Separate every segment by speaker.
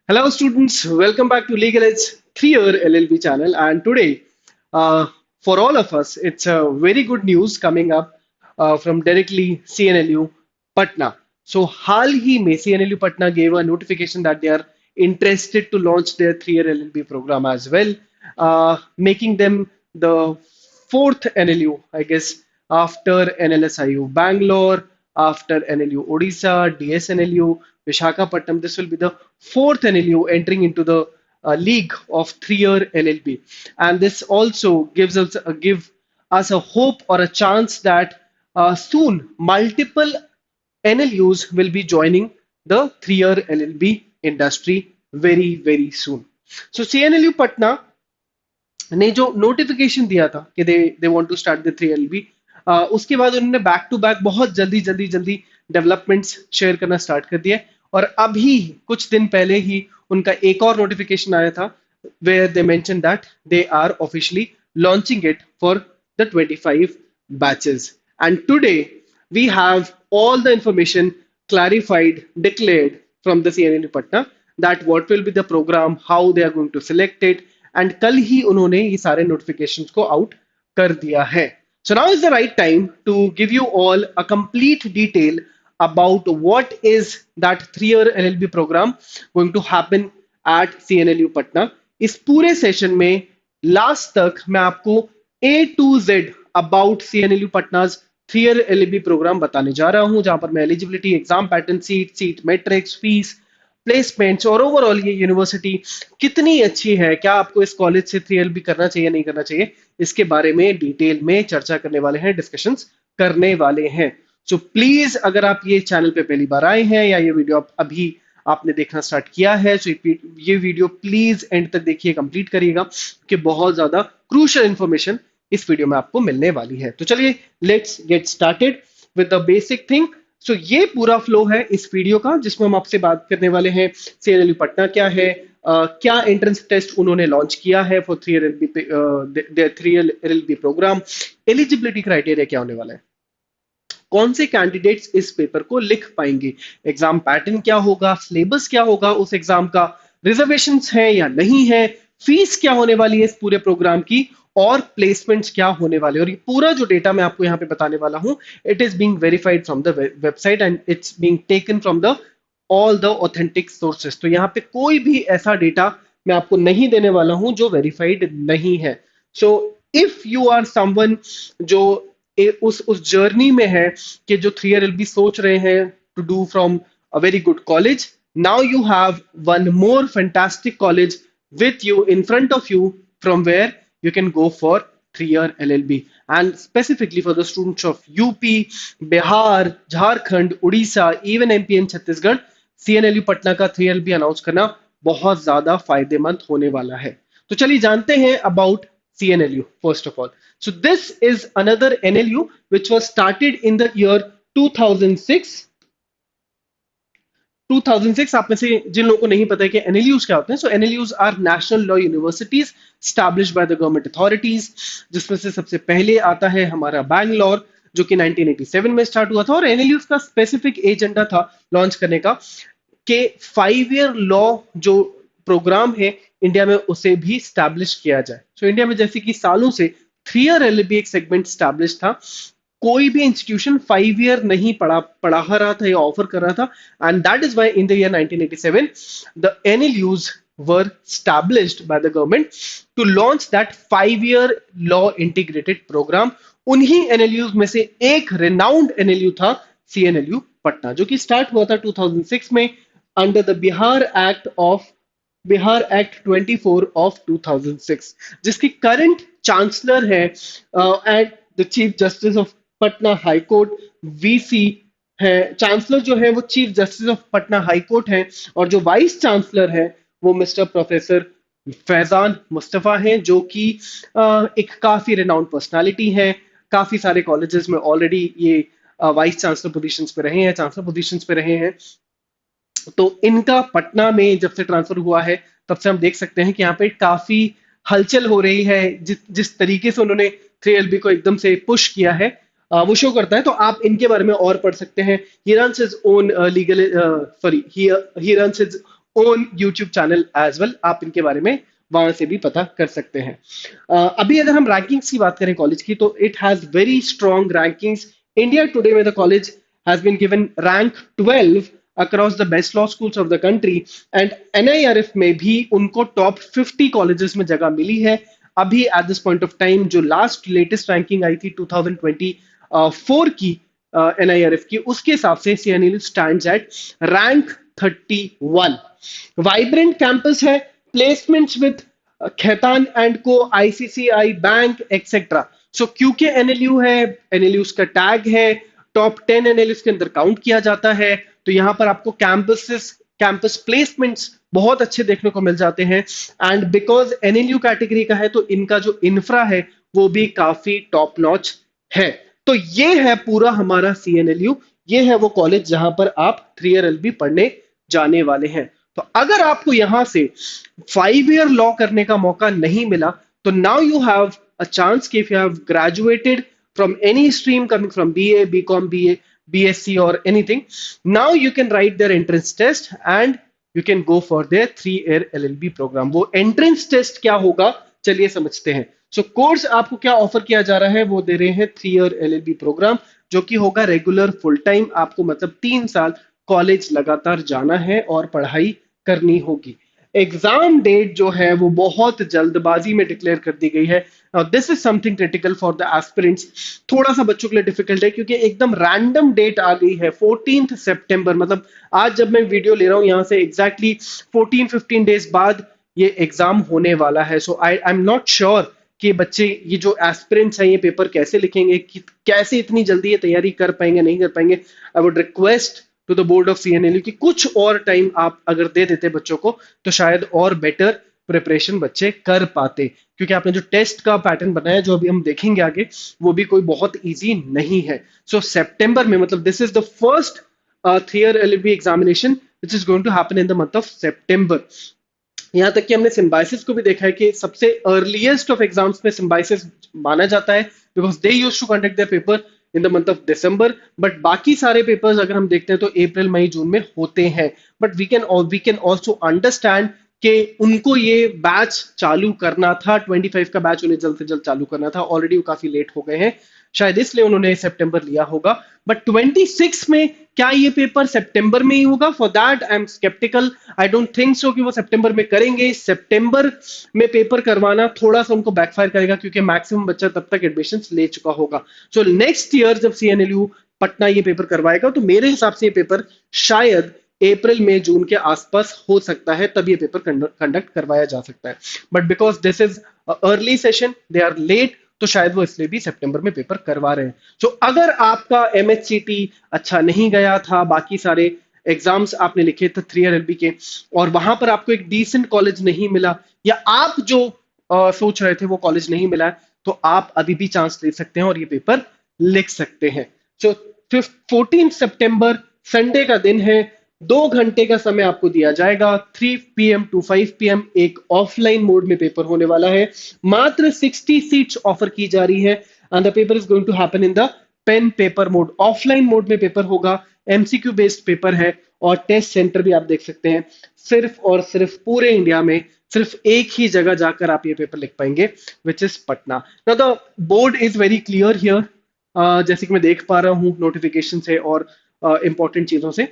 Speaker 1: Hello, students. Welcome back to Legal Edge 3-year LLB channel. And today, uh, for all of us, it's a very good news coming up from directly CNLU Patna. So, हाल ही में CNLU Patna gave a notification that they are interested to launch their 3-year LLB program as well, making them the fourth NLU, I guess, after NLSIU Bangalore, after NLU Odisha, DSNLU, Vishakhapatnam. This will be the fourth NLU entering into the league of 3-year LLB, and this also gives us a hope or a chance that soon multiple NLUs will be joining the 3-year LLB industry very soon. So CNLU Patna ने जो notification दिया था कि they want to start the 3LB, उसके बाद उन्होंने back to back बहुत जल्दी डेवलपमेंट्स शेयर करना स्टार्ट कर दिया और अभी कुछ दिन पहले ही उनका एक और नोटिफिकेशन आया था where they mentioned that they are officially launching it for the 25 batches. And today we have all the information clarified, declared from the CNNU Patna that what will be the program, how they are going to select it, and कल ही उन्होंने ये सारे notifications को out कर दिया है. So now is the right time to give you all a complete detail about what is that 3-year LLB program going to happen at CNLU Patna. इस पूरे सेशन में लास्ट तक मैं आपको A to Z about CNLU Patna's 3-year LLB program बताने जा रहा हूं, जहां पर मैं eligibility, exam pattern, seat matrix, fees, placements और ओवरऑल ये यूनिवर्सिटी कितनी अच्छी है, क्या आपको इस कॉलेज से 3LB करना चाहिए नहीं करना चाहिए, इसके बारे में डिटेल में चर्चा करने वाले हैं, डिस्कशंस करने वाले हैं. सो प्लीज अगर आप ये चैनल पे पहली बार आए हैं या ये वीडियो आप अभी आपने देखना स्टार्ट किया है, तो ये वीडियो प्लीज एंड तक देखिए, कंप्लीट करिएगा कि बहुत ज्यादा क्रूशियल इंफॉर्मेशन इस वीडियो में आपको मिलने वाली है. तो चलिए let's get started with the basic thing. So ये पूरा फ्लो है इस वीडियो का, जिसमें हम आपसे बात करने वाले हैं सीएनएलयू पटना क्या है, क्या एंट्रेंस टेस्ट उन्होंने लॉन्च किया है for 3 LLB program, eligibility criteria क्या होने वाला है, कौन से कैंडिडेट्स इस पेपर को लिख पाएंगे, एग्जाम पैटर्न क्या होगा, सिलेबस क्या होगा उस एग्जाम का, रिजर्वेशंस है या नहीं है, फीस क्या होने वाली है इस पूरे प्रोग्राम की, और प्लेसमेंट्स क्या होने वाले. और ये पूरा जो डेटा मैं आपको यहाँ पे बताने वाला हूँ, it is being verified from the website and it's being taken from the all the authentic sources. तो यहाँ पे कोई भी ऐसा डेटा मैं आपको नहीं देने वाला हूं जो वेरीफाइड नहीं है. So if you are someone जो उस जर्नी में है कि जो 3LB सोच रहे हैं to do from a very good college, now you have one more fantastic college with you in front of you from where you can go for 3-year LLB. And specifically for the students of UP, Bihar, Jharkhand, Odisha, even MP and Chhattisgarh, CNLU Patna का 3LB announce करना बहुत ज्यादा फायदेमंद होने वाला है. तो चलिए जानते हैं about CNLU first of all. So this is another NLU which was started in the year 2006. 2006, आप में से जिन लोगों को नहीं पता है कि एनएलयूज क्या होते हैं, so NLUs are national law universities established by the government authorities, जिसमें से सबसे पहले आता है हमारा बैंगलोर, जो कि 1987 में स्टार्ट हुआ था. और एनएलयूज का स्पेसिफिक एजेंडा था लॉन्च करने का कि 5-year लॉ जो प्रोग्राम है इंडिया में उसे भी स्टैब्लिश किया जाए. सो इंडिया में जैसे कि सालों से 3-year एलएलबी एक सेगमेंट स्टैब्लिश था, कोई भी इंस्टीट्यूशन 5-year नहीं पढ़ा रहा था या ऑफर कर रहा था. And that is why in the year 1987 the NLUs were established by the government to launch that 5-year law integrated program. उन्हीं एनएलयूज में से एक renowned एनएलयू था सीएनएलयू पटना, जो कि स्टार्ट हुआ था 2006 में under the Bihar act 24 of 2006, जिसकी करंट चांसलर है at the chief justice of Patna high court, VC है. चांसलर जो है वो chief justice of Patna high court है, और जो वाइस चांसलर है वो मिस्टर प्रोफेसर फैजान मुस्तफा हैं, जो कि एक काफी रिनाउंड पर्सनालिटी है. काफी सारे कॉलेजेस में ऑलरेडी ये वाइस चांसलर पोजीशंस पे रहे हैं, चांसलर पोजीशंस पे रहे हैं. तो इनका पटना में जब से ट्रांसफर हुआ है तब से हम देख सकते हैं कि यहाँ पे काफी हलचल हो रही है. जिस तरीके से उन्होंने 3LB को एकदम से पुश किया है वो शो करता है. तो आप इनके बारे में और पढ़ सकते हैं. He runs his own legal sorry he runs his own YouTube channel as well, आप इनके बारे में वहां से भी पता कर सकते हैं। अभी अगर हम रैंकिंग्स की बात करें कॉलेज की, तो it has very strong rankings. India Today में the college has been given rank 12 across the best law schools of the country, and NIRF में भी उनको टॉप 50 कॉलेजेस में जगह मिली है। अभी at this point of time जो लास्ट लेटेस्ट रैंकिंग आई थी 2024 की एनआईआरएफ की, उसके हिसाब से CNLU stands eight rank 31। Vibrant campus है, प्लेसमेंट्स विद खैतान एंड को, आईसीसीआई बैंक एक्सेट्रा। सो क्योंकि एनएलयू है, एनएलयू का टैग है, टॉप 10 एनएलयू के अंदर काउंट किया जाता है, तो यहां पर आपको कैंपस प्लेसमेंट्स बहुत अच्छे देखने को मिल जाते हैं। एंड बिकॉज एनएलयू कैटेगरी का है, तो इनका जो इंफ्रा है वो भी काफी टॉप नॉच है। तो ये है पूरा हमारा सीएनएलयू, ये है वो कॉलेज जहां पर आप 3 ईयर एलबी पढ़ने जाने वाले हैं। तो अगर आपको यहां से 5 ईयर लॉ करने का मौका नहीं मिला, तो now you have a chance कि if you have graduated from any stream coming from BA, BCom, BA, BSc or anything, now you can write their entrance test and you can go for their 3 year LLB program। वो entrance test क्या होगा, चलिए समझते हैं। सो course आपको क्या offer किया जा रहा है, वो दे रहे हैं 3 ईयर LLB प्रोग्राम, जो कि होगा रेगुलर फुल टाइम। आपको मतलब 3 साल कॉलेज लगातार जाना है और पढ़ाई करनी होगी। एग्जाम डेट जो है वो बहुत जल्दबाजी में डिक्लेयर कर दी गई है। This is something critical for the aspirants. थोड़ा सा बच्चों के लिए डिफिकल्ट है क्योंकि एकदम रैंडम डेट आ गई है 14 सितंबर, मतलब आज जब मैं वीडियो ले रहा हूं यहां से एग्जैक्टली 14-15 डेज बाद ये एग्जाम होने वाला है। सो आई एम नॉट श्योर कि बच्चे, ये जो एस्पिरेंट्स हैं, ये पेपर कैसे लिखेंगे, कि कैसे इतनी जल्दी ये तैयारी कर पाएंगे, नहीं कर पाएंगे। I would request to the board of CNLU कि कुछ और टाइम आप अगर दे देते बच्चों को, तो शायद और बेटर प्रिपरेशन बच्चे कर पाते। क्योंकि आपने जो टेस्ट का पैटर्न बनाया, जो अभी हम देखेंगे आगे, वो भी कोई बहुत इजी नहीं है। सो सितंबर में, मतलब this is the first 3 year LLB examination which is going to happen in the month of September. यहाँ तक कि हमने सिम्बाइसिस को भी देखा है कि सबसे अर्लीस्ट ऑफ एग्जाम्स में सिम्बाइसिस माना जाता है, because they used to conduct their paper in the month of December. But बाकी सारे पेपर्स अगर हम देखते हैं तो अप्रैल, मई, जून में होते हैं। But we can also understand कि उनको ये बैच चालू करना था, 25 का बैच उन्हें जल्द से जल्द चालू करना था। ऑलरेडी वो काफी लेट हो गए हैं, शायद इसलिए उन्होंने सितंबर लिया होगा। बट 26 में क्या ये पेपर सितंबर में ही होगा? For that I am sceptical. I don't think so कि वो सितंबर में करेंगे। सितंबर में पेपर करवाना थोड़ा सा उनको बैकफायर करेगा, क्योंकि मैक्सिमम बच्चा तब तक एडमिशन ले चुका होगा। सो नेक्स्ट ईयर जब सीएनएलयू पटना ये पेपर करवाएगा, तो मेरे हिसाब से ये पेपर शायद अप्रैल, मई, जून के आसपास हो सकता है, तब ये पेपर कंडक्ट करवाया जा सकता है। But because this is early session, they are late, तो शायद वो इसलिए भी सितंबर में पेपर करवा रहे हैं। तो अगर आपका एमएचसीटी अच्छा नहीं गया था, बाकी सारे एग्जाम्स आपने लिखे थे 3 ईयर एलबी के, और वहां पर आपको एक डिसेंट कॉलेज नहीं मिला, या आप जो सोच रहे थे वो कॉलेज नहीं मिला, तो आप अभी भी चांस ले सकते हैं और ये पेपर लिख सकते हैं। सो 14 सितंबर संडे का दिन है, 2 घंटे का समय आपको दिया जाएगा। 3 PM to 5 PM एक ऑफलाइन मोड में पेपर होने वाला है। मात्र 60 सीट्स ऑफर की जा रही है, and the paper is going to happen in the pen paper mode. Offline mode में पेपर होगा, एमसीक्यू बेस्ड पेपर है, और टेस्ट सेंटर भी आप देख सकते हैं। सिर्फ और सिर्फ पूरे इंडिया में सिर्फ एक ही जगह जाकर आप ये पेपर लिख पाएंगे, which is Patna. Now the board is very clear here, जैसे कि मैं देख पा रहा हूँ नोटिफिकेशन से और इंपॉर्टेंट चीजों से,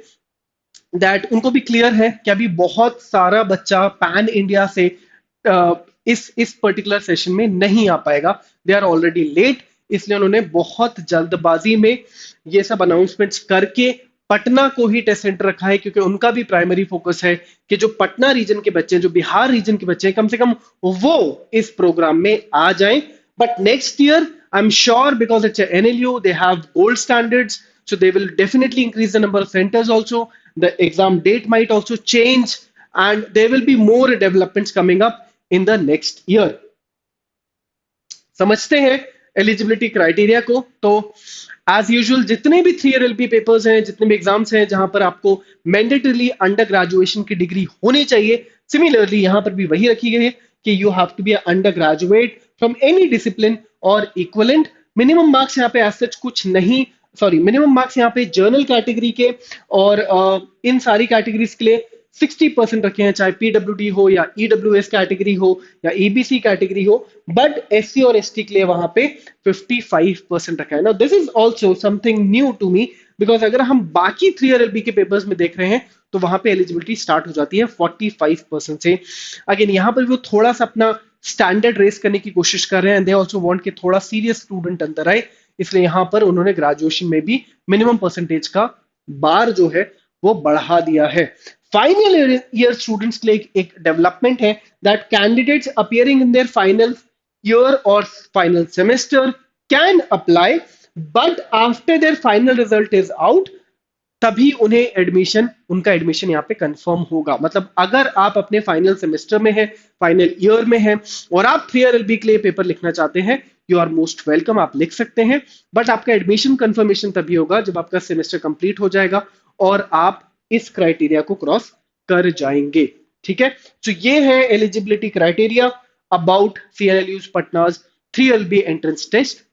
Speaker 1: दैट उनको भी क्लियर है कि अभी बहुत सारा बच्चा पैन इंडिया से इस पर्टिकुलर सेशन में नहीं आ पाएगा। दे आर ऑलरेडी लेट, इसलिए उन्होंने बहुत जल्दबाजी में ये सब अनाउंसमेंट्स करके पटना को ही टेस्ट सेंटर रखा है, क्योंकि उनका भी प्राइमरी फोकस है कि जो पटना रीजन के बच्चे हैं, जो बिहार रीजन के बच्चे हैं, कम से कम वो इस प्रोग्राम में आ जाएं। But next year I am sure, because it's NLU, they have gold standards, so they will definitely increase the number of centers also. The exam date might also change, and there will be more developments coming up in the next year. समझते हैं eligibility criteria को। तो as usual जितने भी 3 year LP papers हैं, जितने भी exams हैं जहां पर आपको मैंडेटरली अंडर ग्रेजुएशन की डिग्री होनी चाहिए, सिमिलरली यहां पर भी वही रखी गई है कि you have to be undergraduate from any discipline और इक्वलेंट। मिनिमम मार्क्स यहाँ पे एज सच कुछ नहीं, सॉरी, मिनिमम मार्क्स यहाँ पे जर्नल कैटेगरी के और इन सारी कैटेगरीज के लिए 60% रखे हैं, चाहे पीडब्ल्यूडी हो या ईडब्ल्यूएस कैटेगरी हो या ईबीसी कैटेगरी हो, बट एससी और एसटी के लिए वहां पे 55% रखा है ना। This is also something new to me, because अगर हम बाकी 3 एलएलबी के पेपर्स में देख रहे हैं तो वहां पे एलिजिबिलिटी स्टार्ट हो जाती है 45% से। अगेन यहाँ पर वो थोड़ा सा अपना स्टैंडर्ड रेस करने की कोशिश कर रहे हैं, दे आल्सो वांट कि थोड़ा सीरियस स्टूडेंट अंदर आए, इसलिए यहाँ पर उन्होंने ग्रेजुएशन में भी मिनिमम परसेंटेज का बार जो है वो बढ़ा दिया है। फाइनल ईयर स्टूडेंट्स के लिए एक डेवलपमेंट है that candidates appearing in their final year or final semester can apply, but after their final result is out तभी उन्हें एडमिशन, उनका एडमिशन यहाँ पे कंफर्म होगा। मतलब अगर आप अपने फाइनल सेमेस्टर में हैं, फाइनल ईयर में हैं और आप 3 एलएलबी के लिए पेपर लिखना चाहते हैं, यू आर मोस्ट वेलकम, आप लिख सकते हैं, बट आपका एडमिशन कंफर्मेशन तभी होगा जब आपका सेमेस्टर कंप्लीट हो जाएगा और आप इस क्राइटेरिया को क्रॉस कर जाएंगे। ठीक है, तो ये है eligibility criteria about CNLUs Patna's 3एलबी एंट्रेंस टेस्ट।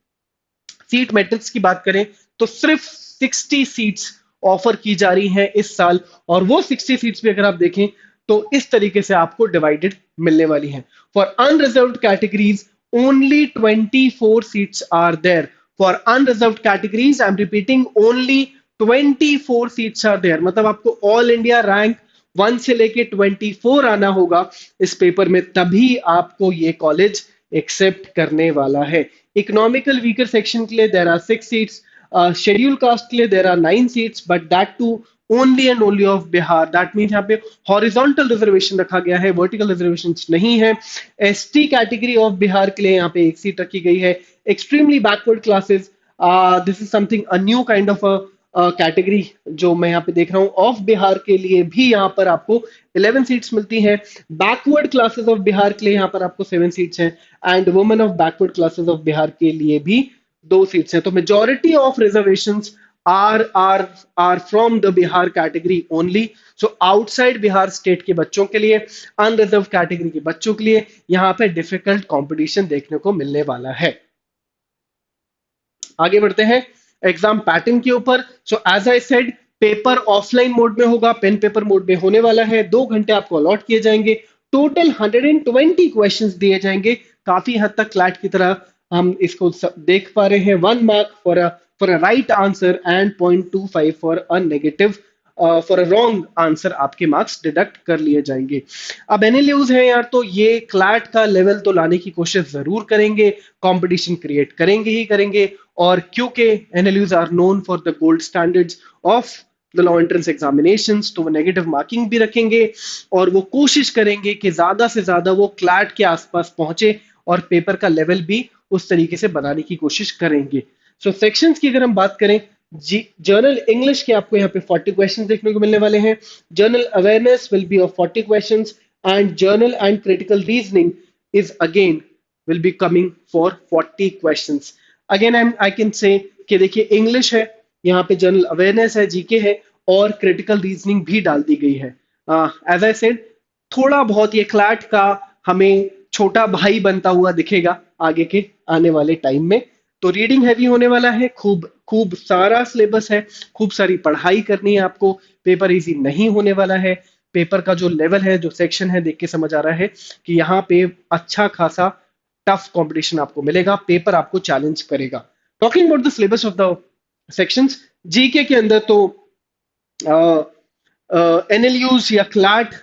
Speaker 1: सीट मैट्रिक्स की बात करें तो सिर्फ 60 सीट्स ऑफर की जा रही हैं इस साल, और वो 60 सीट्स भी अगर आप देखें तो इस तरीके से आपको डिवाइडेड मिलने वाली हैं। For unreserved categories only 24 seats are there. For unreserved categories I am repeating, only 24 seats are there. मतलब आपको ऑल इंडिया रैंक 1 से लेके 24 आना होगा इस पेपर में, तभी आपको ये कॉलेज एक्सेप्ट करने वाला है। इकोनॉमिकल वीकर सेक्शन के लिए there are 6 seats, schedule caste के लिए there are 9 seats, but that too only and only of Bihar. That mean यहाँ पे हॉरिजॉन्टल रिजर्वेशन रखा गया है, वर्टिकल रिजर्वेशन नहीं है। एसटी कैटेगरी ऑफ बिहार के लिए यहाँ पे 1 सीट रखी गई है। Extremely backward classes, this is something a new kind of category जो मैं यहाँ पे देख रहा हूँ, ऑफ बिहार के लिए भी यहाँ पर आपको 11 सीट्स मिलती हैं। बैकवर्ड क्लासेस ऑफ बिहार के लिए यहाँ पर आपको 7 सीट्स हैं, and women of backward classes of Bihar के लिए भी 2 सीट्स हैं। तो majority of reservations are from the Bihar category only. So outside Bihar state के बच्चों के लिए, अनरिजर्व कैटेगरी के बच्चों के लिए यहाँ पे डिफिकल्ट कॉम्पिटिशन देखने को मिलने वाला है। आगे बढ़ते हैं एग्जाम पैटर्न के ऊपर। So as I said, paper offline mode में होगा, पेन पेपर मोड में होने वाला है। 2 घंटे आपको अलॉट किए जाएंगे, टोटल 120 क्वेश्चंस दिए जाएंगे। काफी हद तक क्लैट की तरह हम इसको देख पा रहे हैं। 1 mark for a right answer and 0.25 for a negative, for a wrong answer आपके मार्क्स डिडक्ट कर लिए जाएंगे। अब एनएलयूज है यार, तो ये क्लैट का लेवल तो लाने की कोशिश जरूर करेंगे, कंपटीशन क्रिएट करेंगे ही करेंगे, और क्योंकि NLUs are known for the gold standards of the law entrance examinations, तो वो नेगेटिव मार्किंग भी रखेंगे और वो कोशिश करेंगे कि ज्यादा से ज्यादा वो क्लैट के आसपास पहुंचे और पेपर का लेवल भी उस तरीके से बनाने की कोशिश करेंगे। सो सेक्शंस की अगर हम बात करें, जर्नल इंग्लिश के आपको यहाँ पे 40 क्वेश्चंस देखने को मिलने वाले हैं। Journal awareness will be of 40 questions, and journal and critical reasoning is again will be coming for 40 questions. Again I can say कि देखिए, इंग्लिश है, यहाँ पे जनरल अवेयरनेस है, जीके है, और क्रिटिकल रीजनिंग भी डाल दी गई है। एज आई सेड, थोड़ा बहुत ये क्लैट का हमें छोटा भाई बनता हुआ दिखेगा आगे के आने वाले टाइम में। तो रीडिंग हैवी होने वाला है, खूब खूब सारा सिलेबस है, खूब सारी पढ़ाई करनी है आपको। पेपर इजी नहीं होने वाला है। पेपर का जो लेवल है, जो सेक्शन है, देख के समझ आ रहा है कि यहाँ पे अच्छा खासा टफ कंपटीशन आपको मिलेगा, पेपर आपको चैलेंज करेगा। Talking about the syllabus of the sections, GK के अंदर तो एनएलयूज या क्लैट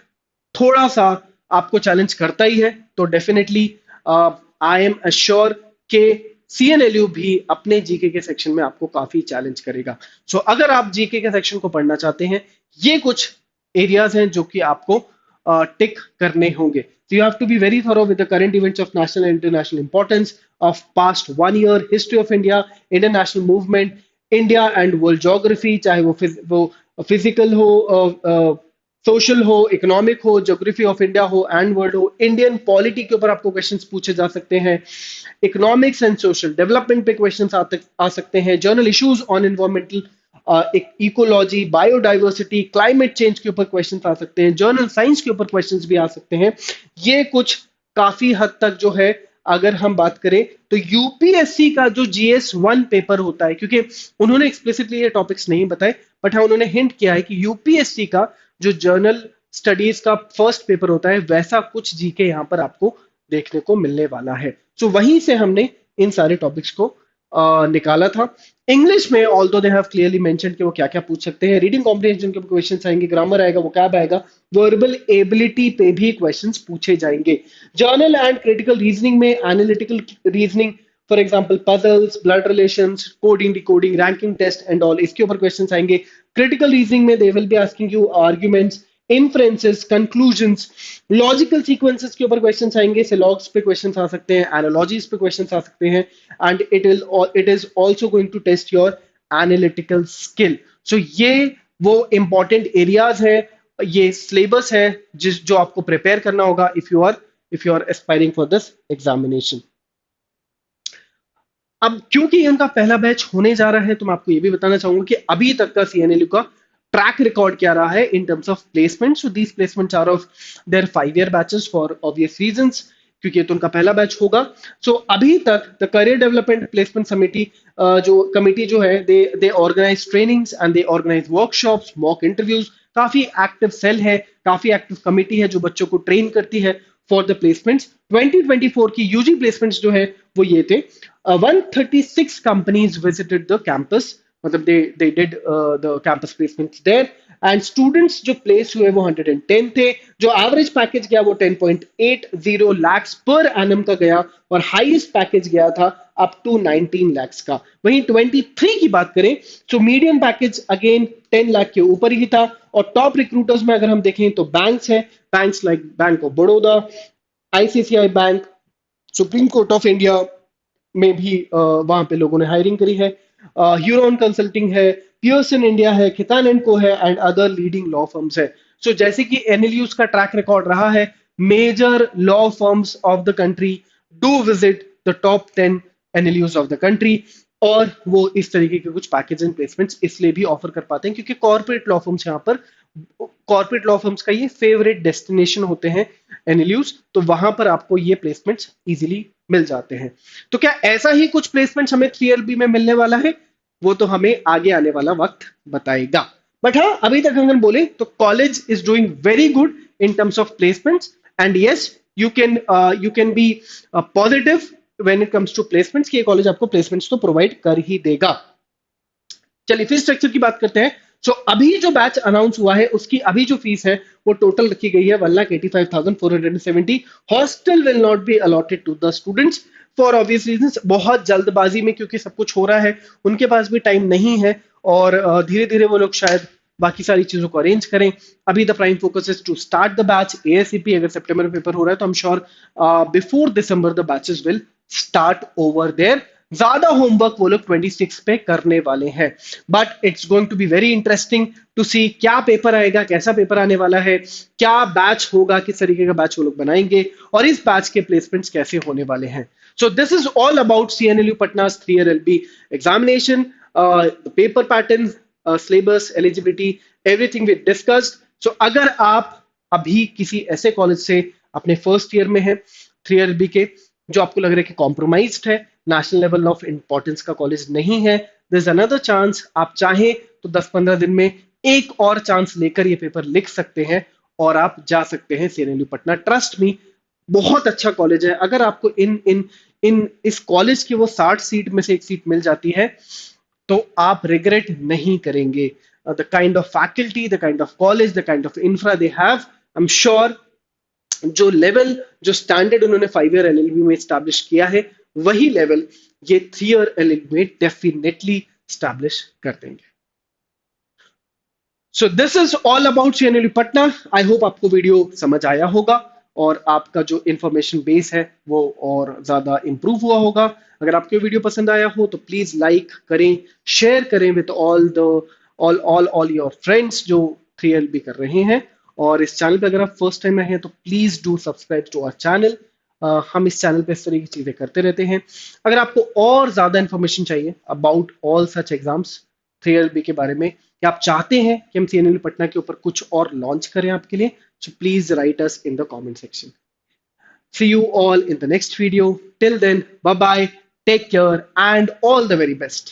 Speaker 1: थोड़ा सा आपको चैलेंज करता ही है, तो डेफिनेटली आई एम अश्योर के सीएनएलयू भी अपने जीके के सेक्शन में आपको काफी चैलेंज करेगा। सो अगर आप जीके के सेक्शन को पढ़ना चाहते हैं, ये कुछ एरियाज हैं जो कि आपको टिक करने होंगे। So you have to be very thorough with the current events of national and international importance of past 1 year, history of India, Indian national movement, India and world geography, चाहे वो फिजिकल हो, social हो, economic हो, geography of India हो, and world हो, Indian polity के ऊपर आपको क्वेश्चंस पूछे जा सकते हैं, इकोनॉमिक्स एंड सोशल डेवलपमेंट पे क्वेश्चंस आ सकते हैं, journal issues on environmental ecology, biodiversity, climate change के ऊपर क्वेश्चंस आ सकते हैं, जर्नल साइंस के ऊपर क्वेश्चंस भी आ सकते हैं। ये कुछ काफी हद तक जो है, अगर हम बात करें तो यूपीएससी का जो GS1 पेपर होता है, क्योंकि उन्होंने एक्सप्लिसिटली ये टॉपिक्स नहीं बताए, बट हाँ उन्होंने हिंट किया है कि यूपीएससी का जो जर्नल स्टडीज का फर्स्ट पेपर होता है, वैसा कुछ जीके यहाँ पर आपको देखने को मिलने वाला है। सो वहीं से हमने इन सारे टॉपिक्स को निकाला था। इंग्लिश में although they have clearly mention कि वो क्या क्या पूछ सकते हैं, रीडिंग कॉम्प्रिहेंशन के क्वेश्चंस आएंगे, ग्रामर आएगा, वोकैब आएगा, वर्बल एबिलिटी पे भी क्वेश्चंस पूछे जाएंगे। जर्नल एंड क्रिटिकल रीजनिंग में analytical reasoning, for example puzzles, blood relations, coding decoding, ranking test and all, इसके ऊपर क्वेश्चंस आएंगे। क्रिटिकल रीजनिंग में they will be asking you arguments, inferences, conclusions, logical sequences के ऊपर questions आएंगे, सिलॉग्स पे questions आ सकते हैं, एनालॉजीज पे क्वेश्चंस आ सकते हैं, and it is also going to test your analytical skill. So ये वो इंपॉर्टेंट एरियाज है, ये सिलेबस है जिस जो आपको प्रिपेयर करना होगा if you are aspiring for this examination. अब क्योंकि इनका पहला बैच होने जा रहा है, तो मैं आपको ये भी बताना चाहूंगा कि अभी तक का सीएनएलयू का ट्रैक रिकॉर्ड क्या रहा है in terms of placement. So these placements are of their 5 year batches for obvious reasons, क्योंकि ये तो उनका पहला बैच होगा। सो अभी तक द करियर डेवलपमेंट प्लेसमेंट समिति जो कमिटी जो है, they organise trainings and they organise workshops, mock interviews, काफी एक्टिव सेल है, काफी एक्टिव कमिटी है जो बच्चों को ट्रेन करती है फॉर द प्लेसमेंट्स। 2024 की यूजी प्लेसमेंट्स जो है वो ये थे। 136 companies visited the campus, मतलब they did the campus placements there, and students जो प्लेस हुए वो 110 थे। जो एवरेज पैकेज गया वो 10.80 lakhs पर एनम का गया, और हाईएस्ट पैकेज गया था अप टू 19 lakhs का। वहीं 23 की बात करें तो मीडियम पैकेज अगेन 10 लाख के ऊपर ही था। और टॉप रिक्रूटर्स में अगर हम देखें तो बैंक्स हैं, banks like bank of Baroda, ICICI bank, supreme court of India में भी वहां पे लोगों ने हायरिंग करी है। ह्यूरॉन कंसल्टिंग है, पियर्सन इंडिया है, खितान एंड को है, and other leading law firms है। सो जैसे कि एनएलयूज का ट्रैक रिकॉर्ड रहा है, major law firms of the country do visit the top 10 NLUs of the country, और वो इस तरीके के कुछ पैकेज एंड प्लेसमेंट्स इसलिए भी ऑफर कर पाते हैं क्योंकि कॉर्पोरेट लॉ फर्म्स यहाँ पर, कॉर्पोरेट लॉ फर्म्स का ये फेवरेट डेस्टिनेशन होते हैं एनएलयूज, तो वहां पर आपको ये प्लेसमेंट्स इजीली मिल जाते हैं। तो क्या ऐसा ही कुछ प्लेसमेंट्स हमें 3LB में मिलने वाला है? वो तो हमें आगे आने वाला वक्त बताएगा। बट हाँ, अभी तक अगर बोले तो college is doing very good in terms of placements, and yes you can be positive when it comes to placements कि ये कॉलेज आपको प्लेसमेंट्स तो प्रोवाइड कर ही देगा। चलिए फीस स्ट्रक्चर की बात करते हैं। सो अभी जो बैच अनाउंस हुआ है उसकी अभी जो फीस है वो टोटल रखी गई है 1,85,470। Hostel will not be allotted to the students for obvious reasons. बहुत जल्दबाजी में क्योंकि सब कुछ हो रहा है, उनके पास भी टाइम नहीं है, और धीरे धीरे वो लोग शायद बाकी सारी चीजों को अरेंज करें। अभी the prime focus is to start the batch ASAP. अगर सितंबर में पेपर हो रहा है तो I am sure before December the batches will start over there. ज्यादा होमवर्क वो लोग 26 पे करने वाले हैं, but it's going to be very interesting to see क्या पेपर आएगा, कैसा पेपर आने वाला है, क्या बैच होगा, किस तरीके का बैच वो लोग बनाएंगे, और इस बैच के प्लेसमेंट्स कैसे होने वाले हैं। So this is all about CNLU Patna's 3 LLB examination, the paper pattern, syllabus, eligibility, everything we discussed. So अगर आप अभी किसी ऐसे कॉलेज से अपने फर्स्ट ईयर में है 3 LLB के, जो आपको लग रहा है कि कॉम्प्रोमाइज्ड है, नेशनल लेवल ऑफ इंपॉर्टेंस का कॉलेज नहीं है, देयर इज अनदर चांस। आप चाहें तो 10-15 दिन में एक और चांस लेकर ये पेपर लिख सकते हैं और आप जा सकते हैं सीएनएलयू पटना। ट्रस्ट मी, बहुत अच्छा कॉलेज है। अगर आपको इन इन इन इस कॉलेज की वो 60 सीट में से एक सीट मिल जाती है तो आप रिग्रेट नहीं करेंगे। The kind of faculty, the kind of college, the kind of infra they have, I am sure जो लेवल, जो स्टैंडर्ड उन्होंने 5 ईयर एलएलबी में स्टैब्लिश किया है, वही लेवल ये 3 ईयर एलएलबी में डेफिनेटली स्टैब्लिश कर देंगे। सो this is all about CNLU Patna. I hope आपको वीडियो समझ आया होगा और आपका जो इंफॉर्मेशन बेस है वो और ज्यादा इंप्रूव हुआ होगा। अगर आपको वीडियो पसंद आया हो तो प्लीज लाइक करें, शेयर करें विद ऑल योर फ्रेंड्स जो 3LB कर रहे हैं। और इस चैनल पे अगर आप फर्स्ट टाइम आए हैं तो please do subscribe to our channel. हम इस चैनल पे इस तरह की चीजें करते रहते हैं। अगर आपको और ज्यादा इंफॉर्मेशन चाहिए about all such exams 3LB के बारे में, या आप चाहते हैं कि हम सीएनएलयू पटना के ऊपर कुछ और लॉन्च करें आपके लिए, so please write us in the comment section. See you all in the next video. Till then, bye bye, take care, and all the very best.